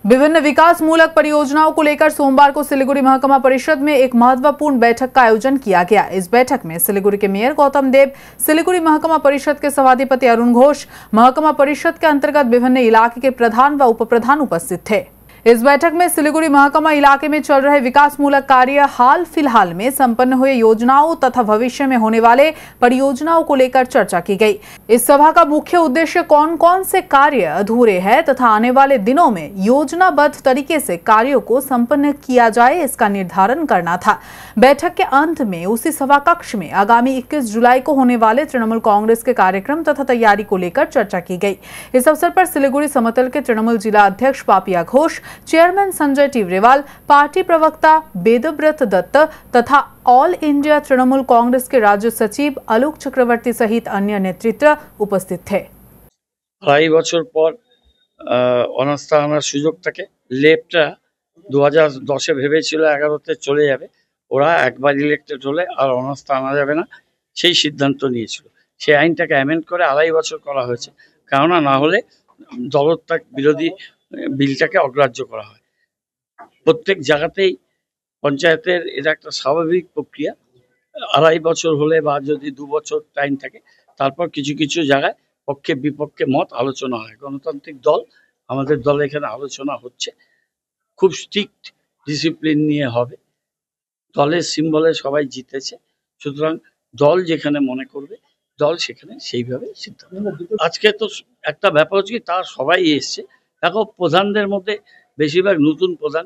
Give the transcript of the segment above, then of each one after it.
विभिन्न विकास मूलक परियोजनाओं को लेकर सोमवार को सिलीगुड़ी महकमा परिषद में एक महत्वपूर्ण बैठक का आयोजन किया गया। इस बैठक में सिलीगुड़ी के मेयर गौतम देव, सिलीगुड़ी महकमा परिषद के सभाधिपति अरुण घोष, महकमा परिषद के अंतर्गत विभिन्न इलाके के प्रधान व उप प्रधान उपस्थित थे। इस बैठक में सिलीगुड़ी महकमा इलाके में चल रहे विकास मूलक कार्य, हाल फिलहाल में संपन्न हुए योजनाओं तथा भविष्य में होने वाले परियोजनाओं को लेकर चर्चा की गई। इस सभा का मुख्य उद्देश्य कौन कौन से कार्य अधूरे हैं तथा आने वाले दिनों में योजनाबद्ध तरीके से कार्यों को संपन्न किया जाए, इसका निर्धारण करना था। बैठक के अंत में उसी सभा कक्ष में आगामी 21 जुलाई को होने वाले तृणमूल कांग्रेस के कार्यक्रम तथा तैयारी को लेकर चर्चा की गई। इस अवसर पर सिलीगुड़ी समतल के तृणमूल जिला अध्यक्ष पापिया घोष, चेयरमैन संजय टिवरेवाल, पार्टी प्रवक्ता वेदव्रत दत्त तथा ऑल इंडिया तृणमूल कांग्रेस के राज्य सचिव आलोक चक्रवर्ती सहित अन्य नेतृत्व उपस्थित थे। 2.5 বছর পর অনাস্থা আনার সুযোগ থাকে। লেফটরা 2010-এ ভেবেছিল 11-তে চলে যাবে, ওরা একবার ইলেক্টেড হলে আর অনাস্থা আনা যাবে না, সেই সিদ্ধান্ত নিয়েছিল। সেই আইনটাকে অ্যামেন্ড করে 2.5 বছর করা হয়েছে, কেননা না হলে দলত্যাগ বিরোধী বিলটাকে অগ্রাহ্য করা হয়। প্রত্যেক জায়গাতেই পঞ্চায়েতের এটা একটা স্বাভাবিক প্রক্রিয়া। 2.5 বছর হলে বা যদি 2 বছর টাইম থাকে, তারপর কিছু কিছু জায়গায় পক্ষে বিপক্ষে মত আলোচনা হয়। গণতান্ত্রিক দল, আমাদের দলে এখানে আলোচনা হচ্ছে, খুব স্ট্রিক্ট ডিসিপ্লিন নিয়ে হবে। দলের সিম্বলে সবাই জিতেছে, সুতরাং দল যেখানে মনে করবে দল সেখানে সেইভাবে সিদ্ধান্ত নেবে। আজকে তো একটা ব্যাপার হচ্ছে কি, তার সবাই এসছে। দেখো, প্রধানদের মধ্যে বেশিরভাগ নতুন প্রধান,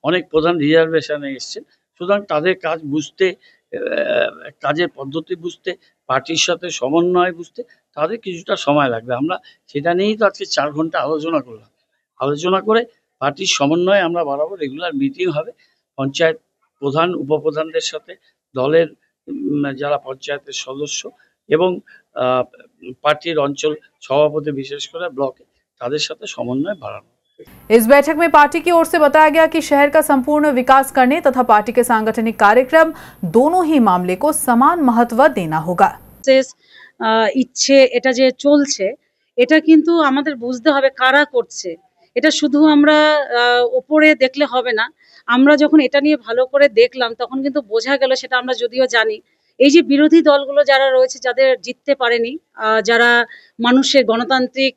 অনেক প্রধান রিজার্ভেশনে এসছেন, সুতরাং তাদের কাজ বুঝতে, কাজের পদ্ধতি বুঝতে, পার্টির সাথে সমন্বয় বুঝতে তাদের কিছুটা সময় লাগবে। আমরা সেটা নিয়েই তো আজকে 4 ঘন্টা আলোচনা করলাম। আলোচনা করে পার্টির সমন্বয়ে আমরা বাড়াবো, রেগুলার মিটিং হবে পঞ্চায়েত প্রধান উপপ্রধানদের সাথে, দলের যারা পঞ্চায়েতের সদস্য এবং পার্টির অঞ্চল সভাপতি, বিশেষ করে ব্লকে, তাদের সাথে সমन्वय बढ़ाना। इस बैठक में पार्टी की ओर से बताया गया कि शहर का संपूर्ण विकास करने तथा पार्टी के सांगठनिक कार्यक्रम दोनों ही मामले को समान महत्व देना होगा। इच्छे এটা যে চলছে, এটা কিন্তু আমাদের বুঝতে হবে কারা করছে। এটা শুধু আমরা উপরে দেখলে হবে না। আমরা যখন এটা নিয়ে ভালো করে দেখলাম, তখন কিন্তু বোঝা গেল, সেটা আমরা যদিও জানি, এই যে বিরোধী দলগুলো যারা রয়েছে, যাদের জিততে পারেনি, যারা মানুষের গণতান্ত্রিক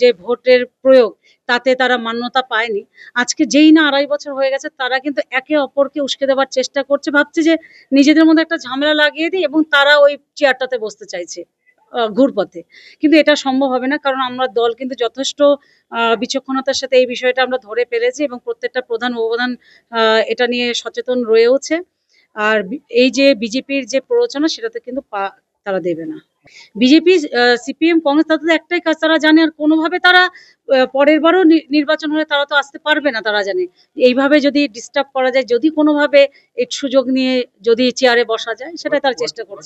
যে ভোটের প্রয়োগ তাতে তারা মান্যতা পায়নি, আজকে যেই না 2.5 বছর হয়ে গেছে, তারা কিন্তু একে অপরকে উস্কে দেওয়ার চেষ্টা করছে, ভাবছে যে নিজেদের মধ্যে একটা ঝামেলা লাগিয়ে দিই এবং তারা ওই চেয়ারটাতে বসতে চাইছে ঘুরপথে। কিন্তু এটা সম্ভব হবে না, কারণ আমরা দল কিন্তু যথেষ্ট বিচক্ষণতার সাথে এই বিষয়টা আমরা ধরে ফেলেছি এবং প্রত্যেকটা প্রধান উপপ্রধান এটা নিয়ে সচেতন রয়েছে। আর এই যে বিজেপির যে প্ররোচনা, সেটাতে কিন্তু তারা দেবে না। বিজেপি, সিপিএম, কংগ্রেস, তাদের একটাই কাজ, তারা জানে আর কোনোভাবে তারা পরের বারও নির্বাচন হলে তারা তো আসতে পারবে না। তারা জানে এইভাবে যদি ডিস্টার্ব করা যায়, যদি কোনোভাবে এই সুযোগ নিয়ে যদি চেয়ারে বসা যায়, সেটাই তারা চেষ্টা করছে।